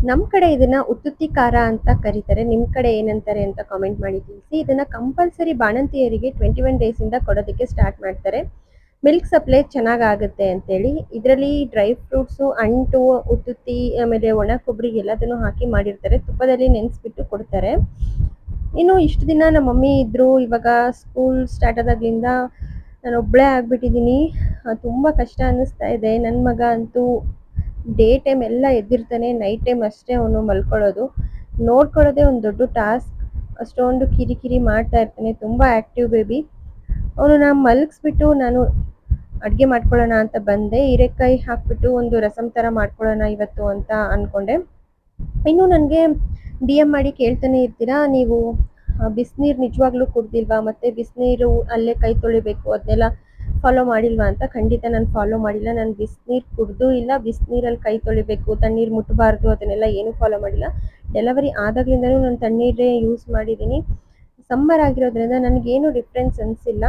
ನಮ್ಮ ಕಡೆ ಇದನ್ನ ಉತ್ತುತ್ತಿ ಖಾರ ಅಂತ ಕರೀತಾರೆ. ನಿಮ್ಮ ಕಡೆ ಏನಂತಾರೆ ಅಂತ ಕಾಮೆಂಟ್ ಮಾಡಿ ತಿಳಿಸಿ. ಇದನ್ನ ಕಂಪಲ್ಸರಿ ಬಾಣಂತಿಯರಿಗೆ 21 ಡೇಸಿಂದ ಕೊಡೋದಕ್ಕೆ ಸ್ಟಾರ್ಟ್ ಮಾಡ್ತಾರೆ. ಮಿಲ್ಕ್ ಸಪ್ಲೈ ಚೆನ್ನಾಗಾಗುತ್ತೆ ಅಂತೇಳಿ. ಇದರಲ್ಲಿ ಡ್ರೈ ಫ್ರೂಟ್ಸು, ಅಂಟು, ಉತ್ತುತ್ತಿ, ಆಮೇಲೆ ಒಣ ಕೊಬ್ಬರಿ ಎಲ್ಲದನ್ನು ಹಾಕಿ ಮಾಡಿರ್ತಾರೆ. ತುಪ್ಪದಲ್ಲಿ ನೆನೆಸ್ಬಿಟ್ಟು ಕೊಡ್ತಾರೆ. ಇನ್ನು ಇಷ್ಟು ದಿನ ನಮ್ಮ ಮಮ್ಮಿ ಇದ್ರು. ಇವಾಗ ಸ್ಕೂಲ್ ಸ್ಟಾರ್ಟ್ ಆದಾಗ್ಲಿಂದ ನಾನು ಒಬ್ಬಳೇ ಆಗ್ಬಿಟ್ಟಿದ್ದೀನಿ. ತುಂಬ ಕಷ್ಟ ಅನ್ನಿಸ್ತಾ ಇದೆ. ನನ್ನ ಮಗ ಅಂತೂ ಡೇ ಟೈಮ್ ಎಲ್ಲ ಎದ್ದಿರ್ತಾನೆ, ನೈಟ್ ಟೈಮ್ ಅಷ್ಟೇ ಅವನು ಮಲ್ಕೊಳ್ಳೋದು. ನೋಡ್ಕೊಳ್ಳೋದೇ ಒಂದು ದೊಡ್ಡ ಟಾಸ್ಕ್. ಅಷ್ಟೊಂದು ಕಿರಿಕಿರಿ ಮಾಡ್ತಾ ಇರ್ತಾನೆ. ತುಂಬ ಆ್ಯಕ್ಟಿವ್ ಬೇಬಿ. ಅವನನ್ನ ಮಲಗಿಸ್ಬಿಟ್ಟು ನಾನು ಅಡುಗೆ ಮಾಡ್ಕೊಳ್ಳೋಣ ಅಂತ ಬಂದೆ. ಹೀರೆಕಾಯಿ ಹಾಕ್ಬಿಟ್ಟು ಒಂದು ರಸಮ್ ಥರ ಮಾಡ್ಕೊಳ್ಳೋಣ ಇವತ್ತು ಅಂತ ಅಂದ್ಕೊಂಡೆ. ಇನ್ನು ನನಗೆ ಡಿ ಎಮ್ ಮಾಡಿ ಕೇಳ್ತಾನೆ ಇರ್ತೀರಾ, ನೀವು ಬಿಸಿನೀರು ನಿಜವಾಗ್ಲೂ ಕುಡ್ದಿಲ್ವಾ, ಮತ್ತು ಬಿಸಿನೀರು ಅಲ್ಲೇ ಕೈ ತೊಳಿಬೇಕು ಅದನ್ನೆಲ್ಲ ಫಾಲೋ ಮಾಡಿಲ್ವಾ ಅಂತ. ಖಂಡಿತ ನಾನು ಫಾಲೋ ಮಾಡಿಲ್ಲ. ನಾನು ಬಿಸಿನೀರು ಕುಡಿದು ಇಲ್ಲ, ಬಿಸಿನೀರಲ್ಲಿ ಕೈ ತೊಳಿಬೇಕು, ತಣ್ಣೀರು ಮುಟ್ಟಬಾರ್ದು, ಅದನ್ನೆಲ್ಲ ಏನೂ ಫಾಲೋ ಮಾಡಿಲ್ಲ. ಡೆಲಿವರಿ ಆದಾಗ್ಲಿಂದನೂ ನಾನು ತಣ್ಣೀರೇ ಯೂಸ್ ಮಾಡಿದ್ದೀನಿ. ಸಮ್ಮರ್ ಆಗಿರೋದ್ರಿಂದ ನನಗೇನು ಡಿಫ್ರೆನ್ಸ್ ಅನಿಸಿಲ್ಲ.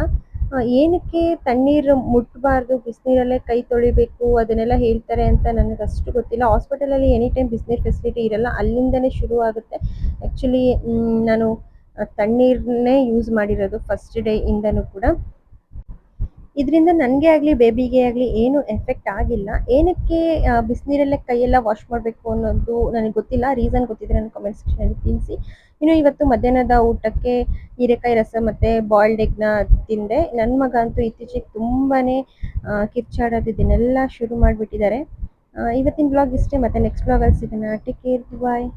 ಏನಕ್ಕೆ ತಣ್ಣೀರು ಮುಟ್ಟಬಾರ್ದು, ಬಿಸಿನೀರಲ್ಲೇ ಕೈ ತೊಳಿಬೇಕು ಅದನ್ನೆಲ್ಲ ಹೇಳ್ತಾರೆ ಅಂತ ನನಗಷ್ಟು ಗೊತ್ತಿಲ್ಲ. ಹಾಸ್ಪಿಟಲಲ್ಲಿ ಎನಿ ಟೈಮ್ ಬಿಸಿನೀರು ಫೆಸಿಲಿಟಿ ಇರಲ್ಲ, ಅಲ್ಲಿಂದನೇ ಶುರು ಆಗುತ್ತೆ. ಆ್ಯಕ್ಚುಲಿ ನಾನು ತಣ್ಣೀರನ್ನೇ ಯೂಸ್ ಮಾಡಿರೋದು ಫಸ್ಟ್ ಡೇ ಇಂದನೂ ಕೂಡ. ಇದರಿಂದ ನನಗೆ ಆಗಲಿ ಬೇಬಿಗೆ ಆಗಲಿ ಏನು ಎಫೆಕ್ಟ್ ಆಗಿಲ್ಲ. ಏನಕ್ಕೆ ಬಿಸಿನೀರಲ್ಲೇ ಕೈಯೆಲ್ಲ ವಾಶ್ ಮಾಡಬೇಕು ಅನ್ನೋದು ನನಗೆ ಗೊತ್ತಿಲ್ಲ. ರೀಸನ್ ಗೊತ್ತಿದ್ರೆ ನನ್ನ ಕಾಮೆಂಟ್ ಸೆಕ್ಷನಲ್ಲಿ ತಿಳಿಸಿ. ಇನ್ನು ಇವತ್ತು ಮಧ್ಯಾಹ್ನದ ಊಟಕ್ಕೆ ಹೀರೆಕಾಯಿ ರಸ ಮತ್ತು ಬಾಯ್ಲ್ಡ್ ಎಗ್ನ ತಿಂದೆ. ನನ್ನ ಮಗ ಅಂತೂ ಇತ್ತೀಚೆಗೆ ತುಂಬಾ ಕಿರ್ಚಾಡೋದು ಇದನ್ನೆಲ್ಲ ಶುರು ಮಾಡಿಬಿಟ್ಟಿದ್ದಾರೆ. ಇವತ್ತಿನ ಬ್ಲಾಗ್ ಇಷ್ಟೇ. ಮತ್ತೆ ನೆಕ್ಸ್ಟ್ ಬ್ಲಾಗಲ್ಲಿ ಸಿಗೋಣ. ಟೇಕ್ ಕೇರ್, ಬಾಯ್.